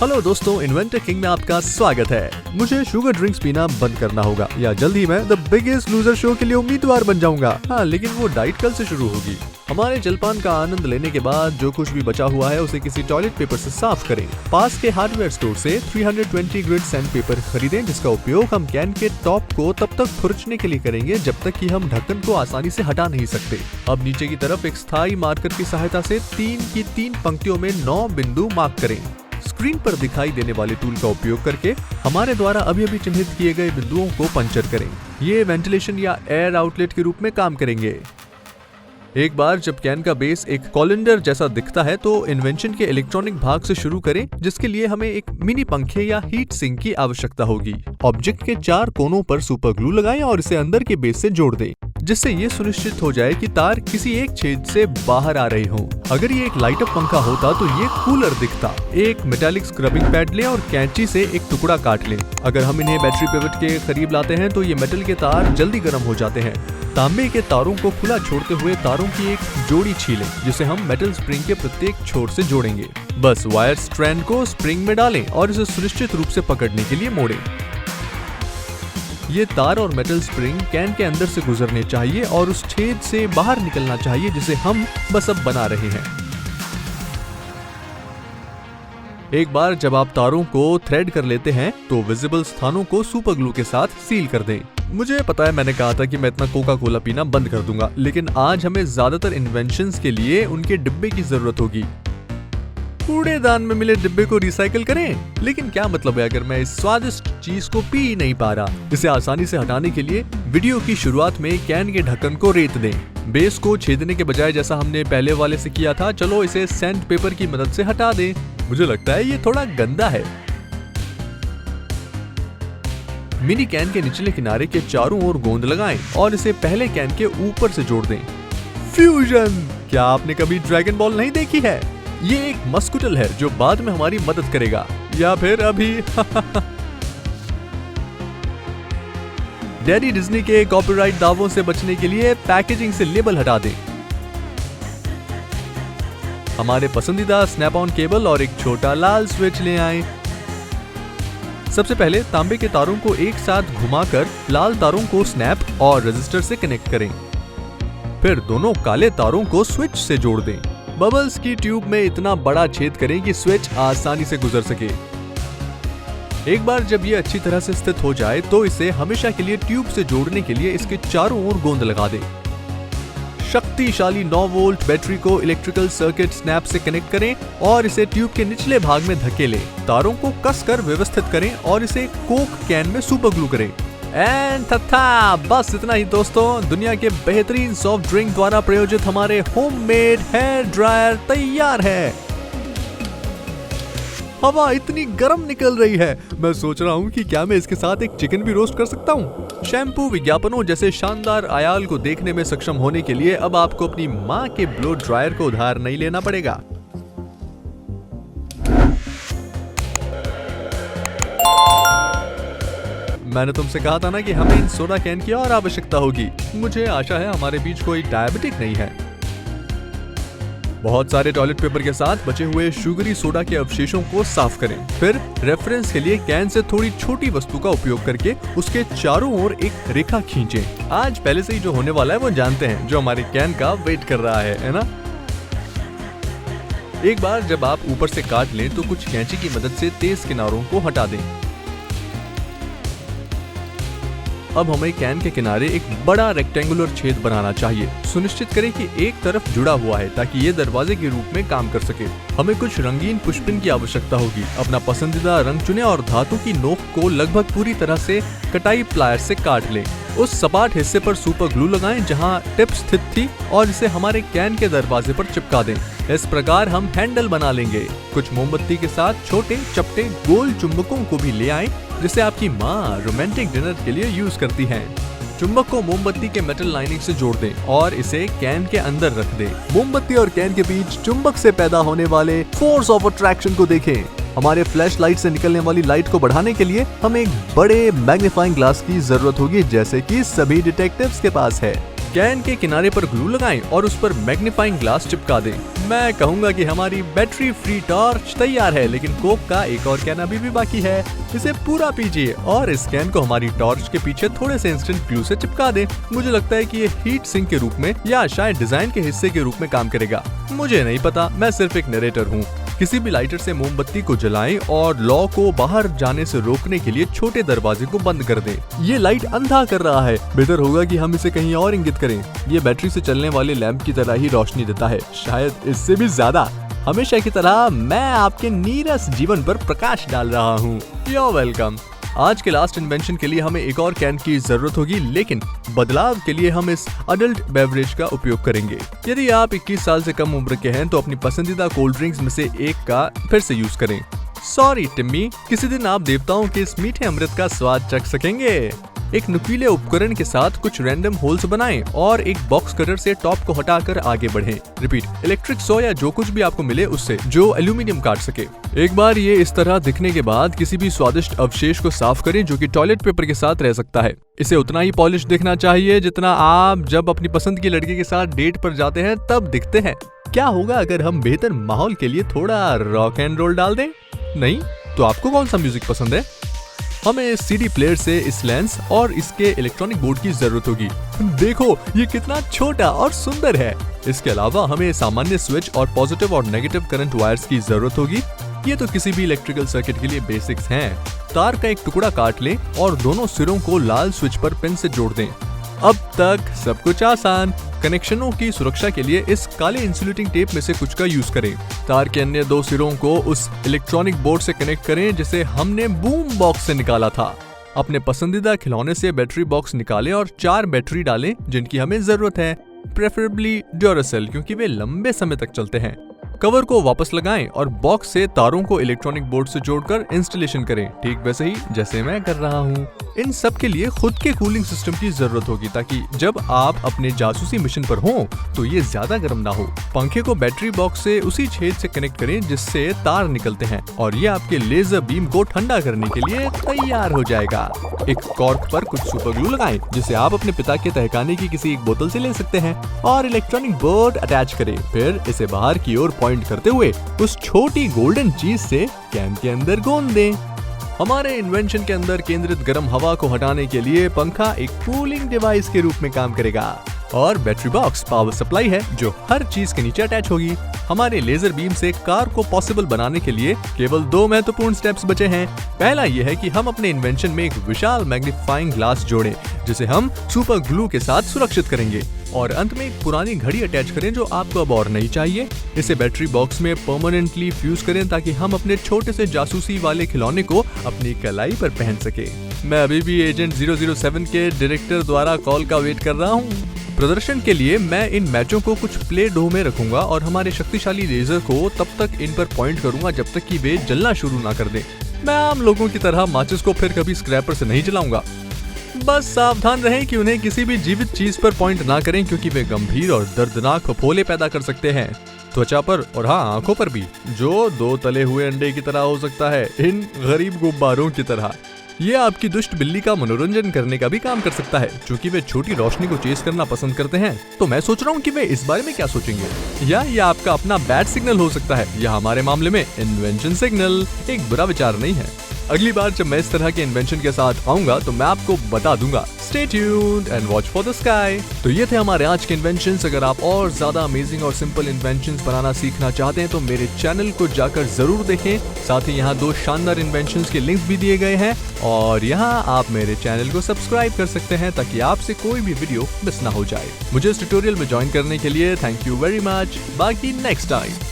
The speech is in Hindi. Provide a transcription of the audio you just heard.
हेलो दोस्तों, इन्वेंटर किंग में आपका स्वागत है। मुझे शुगर ड्रिंक्स पीना बंद करना होगा या जल्द ही मैं द बिगेस्ट लूजर शो के लिए उम्मीदवार बन जाऊंगा। हाँ, लेकिन वो डाइट कल से शुरू होगी। हमारे जलपान का आनंद लेने के बाद जो कुछ भी बचा हुआ है उसे किसी टॉयलेट पेपर से साफ करें। पास के हार्डवेयर स्टोर से 320 ग्रेड सैंड पेपर खरीदें, जिसका उपयोग हम कैन के टॉप को तब तक खुरचने के लिए करेंगे जब तक कि हम ढक्कन को आसानी से हटा नहीं सकते। अब नीचे की तरफ एक स्थायी मार्कर की सहायता से 3 की 3 पंक्तियों में 9 बिंदु मार्क करें। स्क्रीन पर दिखाई देने वाले टूल का उपयोग करके हमारे द्वारा अभी अभी चिन्हित किए गए बिंदुओं को पंक्चर करें। ये वेंटिलेशन या एयर आउटलेट के रूप में काम करेंगे। एक बार जब कैन का बेस एक कॉलिंडर जैसा दिखता है तो इन्वेंशन के इलेक्ट्रॉनिक भाग से शुरू करें, जिसके लिए हमें एक मिनी पंखे या हीट सिंक की आवश्यकता होगी। ऑब्जेक्ट के 4 कोनों पर सुपर ग्लू लगाएं और इसे अंदर के बेस से जोड़ दें, जिससे ये सुनिश्चित हो जाए कि तार किसी एक छेद से बाहर आ रही हो। अगर ये एक लाइट अप पंखा होता तो ये कूलर दिखता। एक मेटालिक स्क्रबिंग पैड लें और कैंची से एक टुकड़ा काट लें। अगर हम इन्हें बैटरी पिवट के करीब लाते हैं तो ये मेटल के तार जल्दी गर्म हो जाते हैं। तांबे के तारों को खुला छोड़ते हुए तारों की एक जोड़ी छीलें, जिसे हम मेटल स्प्रिंग के प्रत्येक छोर से जोड़ेंगे। बस वायर स्ट्रैंड को स्प्रिंग में डालें और इसे सुनिश्चित रूप से पकड़ने के लिए मोड़ें। ये तार और मेटल स्प्रिंग कैन के अंदर से गुजरने चाहिए और उस छेद से बाहर निकलना चाहिए जिसे हम बस अब बना रहे हैं। एक बार जब आप तारों को थ्रेड कर लेते हैं तो विजिबल स्थानों को सुपर ग्लू के साथ सील कर दें। मुझे पता है मैंने कहा था कि मैं इतना कोका कोला पीना बंद कर दूंगा, लेकिन आज हमें ज्यादातर इन्वेंशंस के लिए उनके डिब्बे की जरूरत होगी। कूड़ेदान में मिले डिब्बे को रिसाइकिल करें, लेकिन क्या मतलब है अगर मैं इस स्वादिष्ट चीज को पी नहीं पा रहा। इसे आसानी से हटाने के लिए वीडियो की शुरुआत में कैन के ढक्कन को रेत दें। बेस को छेदने के बजाय जैसा हमने पहले वाले से किया था, चलो इसे सैंड पेपर की मदद से हटा दें। मुझे लगता है ये थोड़ा गंदा है। मिनी कैन के निचले किनारे के चारों ओर गोंद लगाएं और इसे पहले कैन के ऊपर से जोड़ दें। फ्यूजन! क्या आपने कभी ड्रैगन बॉल नहीं देखी है? ये एक मस्कुटल है जो बाद में हमारी मदद करेगा, या फिर अभी। डैडी डिज्नी के कॉपीराइट दावों से बचने के लिए पैकेजिंग से लेबल हटा दें। हमारे पसंदीदा स्नैप ऑन केबल और एक छोटा लाल स्विच ले आएं। सबसे पहले तांबे के तारों को एक साथ घुमाकर लाल तारों को स्नैप और रजिस्टर से कनेक्ट करें। फिर दोनों काले तारों को स्विच से जोड़ दें। बबल्स की ट्यूब में इतना बड़ा छेद करें कि स्विच आसानी से गुजर सके। एक बार जब ये अच्छी तरह से स्थित हो जाए तो इसे हमेशा के लिए ट्यूब से जोड़ने के लिए इसके चारों ओर गोंद लगा दें। शक्तिशाली 9 वोल्ट बैटरी को इलेक्ट्रिकल सर्किट स्नैप से कनेक्ट करें और इसे ट्यूब के निचले भाग में धकेलें। तारों को कसकर व्यवस्थित करें और इसे कोक कैन में सुपर ग्लू करें। एंड था बस इतना ही दोस्तों। दुनिया के बेहतरीन सॉफ्ट ड्रिंक द्वारा प्रायोजित हमारे होममेड हेयर ड्रायर तैयार है। हवा इतनी गर्म निकल रही है, मैं सोच रहा हूँ कि क्या मैं इसके साथ एक चिकन भी रोस्ट कर सकता हूँ। शैम्पू विज्ञापनों जैसे शानदार आयाल को देखने में सक्षम होने के लिए अब आपको अपनी माँ के ब्लो ड्रायर को उधार नहीं लेना पड़ेगा। मैंने तुमसे कहा था ना कि हमें इन सोडा कैन की और आवश्यकता होगी। मुझे आशा है हमारे बीच कोई डायबिटिक नहीं है। बहुत सारे टॉयलेट पेपर के साथ बचे हुए शुगरी सोडा के अवशेषों को साफ करें। फिर रेफरेंस के लिए कैन से थोड़ी छोटी वस्तु का उपयोग करके उसके चारों ओर एक रेखा खींचें। आज पहले से ही जो होने वाला है वो जानते हैं, जो हमारे कैन का वेट कर रहा है ना। एक बार जब आप ऊपर से काट लें तो कुछ कैंची की मदद से तेज किनारों को हटा दें। अब हमें कैन के किनारे एक बड़ा रेक्टेंगुलर छेद बनाना चाहिए। सुनिश्चित करें कि एक तरफ जुड़ा हुआ है ताकि ये दरवाजे के रूप में काम कर सके। हमें कुछ रंगीन पुशपिन की आवश्यकता होगी। अपना पसंदीदा रंग चुनें और धातु की नोक को लगभग पूरी तरह से कटाई प्लायर से काट लें। उस सपाट हिस्से पर सुपर ग्लू लगाएं जहां टिप स्थित थी और इसे हमारे कैन के दरवाजे पर चिपका दें। इस प्रकार हम हैंडल बना लेंगे। कुछ मोमबत्ती के साथ छोटे चपटे गोल चुंबकों को भी ले आएं, जिसे आपकी माँ रोमांटिक डिनर के लिए यूज करती हैं। चुंबक को मोमबत्ती के मेटल लाइनिंग से जोड़ दें और इसे कैन के अंदर रख दें। मोमबत्ती और कैन के बीच चुंबक से पैदा होने वाले फोर्स ऑफ अट्रैक्शन को देखें। हमारे फ्लैश लाइट से निकलने वाली लाइट को बढ़ाने के लिए हमें एक बड़े मैग्नीफाइंग ग्लास की जरूरत होगी, जैसे कि सभी डिटेक्टिव्स के पास है। कैन के किनारे पर ग्लू लगाएं और उस पर मैग्नीफाइंग ग्लास चिपका दें। मैं कहूँगा कि हमारी बैटरी फ्री टॉर्च तैयार है, लेकिन कोक का एक और कैन अभी भी बाकी है। इसे पूरा पीजिए और इस कैन को हमारी टॉर्च के पीछे थोड़े से इंस्टेंट ग्लू से चिपका दें। मुझे लगता है कि ये हीट सिंक के रूप में या शायद डिजाइन के हिस्से के रूप में काम करेगा। मुझे नहीं पता, मैं सिर्फ एक नरेटर हूँ। किसी भी लाइटर से मोमबत्ती को जलाएं और लॉ को बाहर जाने से रोकने के लिए छोटे दरवाजे को बंद कर दें। ये लाइट अंधा कर रहा है, बेहतर होगा कि हम इसे कहीं और इंगित करें। ये बैटरी से चलने वाले लैंप की तरह ही रोशनी देता है, शायद इससे भी ज्यादा। हमेशा की तरह मैं आपके नीरस जीवन पर प्रकाश डाल रहा हूँ। You're welcome। आज के लास्ट इन्वेंशन के लिए हमें एक और कैन की जरूरत होगी, लेकिन बदलाव के लिए हम इस अडल्ट बेवरेज का उपयोग करेंगे। यदि आप 21 साल से कम उम्र के हैं तो अपनी पसंदीदा कोल्ड ड्रिंक्स में से एक का फिर से यूज करें। सॉरी टिम्मी, किसी दिन आप देवताओं के इस मीठे अमृत का स्वाद चख सकेंगे। एक नुकीले उपकरण के साथ कुछ रैंडम होल्स बनाएं और एक बॉक्स कटर से टॉप को हटाकर आगे बढ़ें। रिपीट, इलेक्ट्रिक सॉ या जो कुछ भी आपको मिले उससे जो एल्यूमिनियम काट सके। एक बार ये इस तरह दिखने के बाद किसी भी स्वादिष्ट अवशेष को साफ करें जो कि टॉयलेट पेपर के साथ रह सकता है। इसे उतना ही पॉलिश दिखना चाहिए जितना आप जब अपनी पसंद की लड़की के साथ डेट पर जाते हैं तब दिखते हैं। क्या होगा अगर हम बेहतर माहौल के लिए थोड़ा रॉक एंड रोल डाल दें? नहीं तो आपको कौन सा म्यूजिक पसंद है? हमें इस सीडी प्लेयर से इस लेंस और इसके इलेक्ट्रॉनिक बोर्ड की जरूरत होगी। देखो ये कितना छोटा और सुंदर है। इसके अलावा हमें सामान्य स्विच और पॉजिटिव और नेगेटिव करंट वायर्स की जरूरत होगी। ये तो किसी भी इलेक्ट्रिकल सर्किट के लिए बेसिक्स हैं। तार का एक टुकड़ा काट लें और दोनों सिरों को लाल स्विच पर पिन से जोड़ दें। अब तक सब कुछ आसान। कनेक्शनों की सुरक्षा के लिए इस काले इंसुलेटिंग टेप में से कुछ का यूज करें। तार के अन्य दो सिरों को उस इलेक्ट्रॉनिक बोर्ड से कनेक्ट करें जिसे हमने बूम बॉक्स से निकाला था। अपने पसंदीदा खिलौने से बैटरी बॉक्स निकालें और 4 बैटरी डालें जिनकी हमें जरूरत है, प्रेफरेबली ड्यूरासेल, क्योंकि वे लंबे समय तक चलते हैं। कवर को वापस लगाएं और बॉक्स से तारों को इलेक्ट्रॉनिक बोर्ड से जोड़कर इंस्टॉलेशन करें, ठीक वैसे ही जैसे मैं कर रहा हूँ। इन सब के लिए खुद के कूलिंग सिस्टम की जरूरत होगी ताकि जब आप अपने जासूसी मिशन पर हों तो ये ज्यादा गर्म ना हो। पंखे को बैटरी बॉक्स से उसी छेद से कनेक्ट करें जिससे तार निकलते हैं और ये आपके लेजर बीम को ठंडा करने के लिए तैयार हो जाएगा। एक कॉर्क पर कुछ सुपर ग्लू लगाएं जिसे आप अपने पिता के तहखाने की किसी एक बोतल से ले सकते हैं और इलेक्ट्रॉनिक बोर्ड अटैच करें। फिर इसे बाहर की ओर पॉइंट करते हुए उस छोटी गोल्डन चीज से कैन के अंदर गोंद दें। हमारे इन्वेंशन के अंदर केंद्रित गर्म हवा को हटाने के लिए पंखा एक कूलिंग डिवाइस के रूप में काम करेगा और बैटरी बॉक्स पावर सप्लाई है जो हर चीज के नीचे अटैच होगी। हमारे लेजर बीम से कार को पॉसिबल बनाने के लिए केवल 2 महत्वपूर्ण स्टेप्स बचे हैं। पहला यह है कि हम अपने इन्वेंशन में एक विशाल मैग्नीफाइंग ग्लास जोड़ें जिसे हम सुपर ग्लू के साथ सुरक्षित करेंगे और अंत में एक पुरानी घड़ी अटैच करें जो आपको अब और नहीं चाहिए। इसे बैटरी बॉक्स में परमानेंटली फ्यूज करें ताकि हम अपने छोटे से जासूसी वाले खिलौने को अपनी कलाई पर पहन सके। मैं अभी भी एजेंट 007 के डायरेक्टर द्वारा कॉल का वेट कर रहा हूँ। प्रदर्शन के लिए मैं इन मैचों को कुछ प्ले डो में रखूंगा और हमारे शक्तिशाली लेजर को तब तक इन पर पॉइंट करूंगा जब तक कि वे जलना शुरू ना कर दें। मैं आम लोगों की तरह माचिस को फिर कभी स्क्रैपर से नहीं जलाऊंगा। बस सावधान रहें कि उन्हें किसी भी जीवित चीज पर पॉइंट ना करें क्योंकि वे गंभीर और दर्दनाक फफोले पैदा कर सकते हैं, त्वचा पर और हाँ आंखों पर भी, जो 2 तले हुए अंडे की तरह हो सकता है, इन गरीब गुब्बारों की तरह। ये आपकी दुष्ट बिल्ली का मनोरंजन करने का भी काम कर सकता है। क्योंकि वे छोटी रोशनी को चेस करना पसंद करते हैं तो मैं सोच रहा हूँ कि वे इस बारे में क्या सोचेंगे। या ये आपका अपना बैड सिग्नल हो सकता है या हमारे मामले में इन्वेंशन सिग्नल एक बुरा विचार नहीं है। अगली बार जब मैं इस तरह के इन्वेंशन के साथ आऊंगा तो मैं आपको बता दूंगा। Stay tuned and watch for the sky। तो ये थे हमारे आज के इन्वेंशंस। अगर आप और ज्यादा अमेजिंग और सिंपल इन्वेंशंस बनाना सीखना चाहते हैं तो मेरे चैनल को जाकर जरूर देखें। साथ ही यहाँ 2 शानदार इन्वेंशंस के लिंक्स भी दिए गए हैं और यहाँ आप मेरे चैनल को सब्सक्राइब कर सकते हैं ताकि आपसे कोई भी वीडियो मिस ना हो जाए। मुझे इस ट्यूटोरियल में ज्वाइन करने के लिए थैंक यू वेरी मच। बाकी नेक्स्ट टाइम।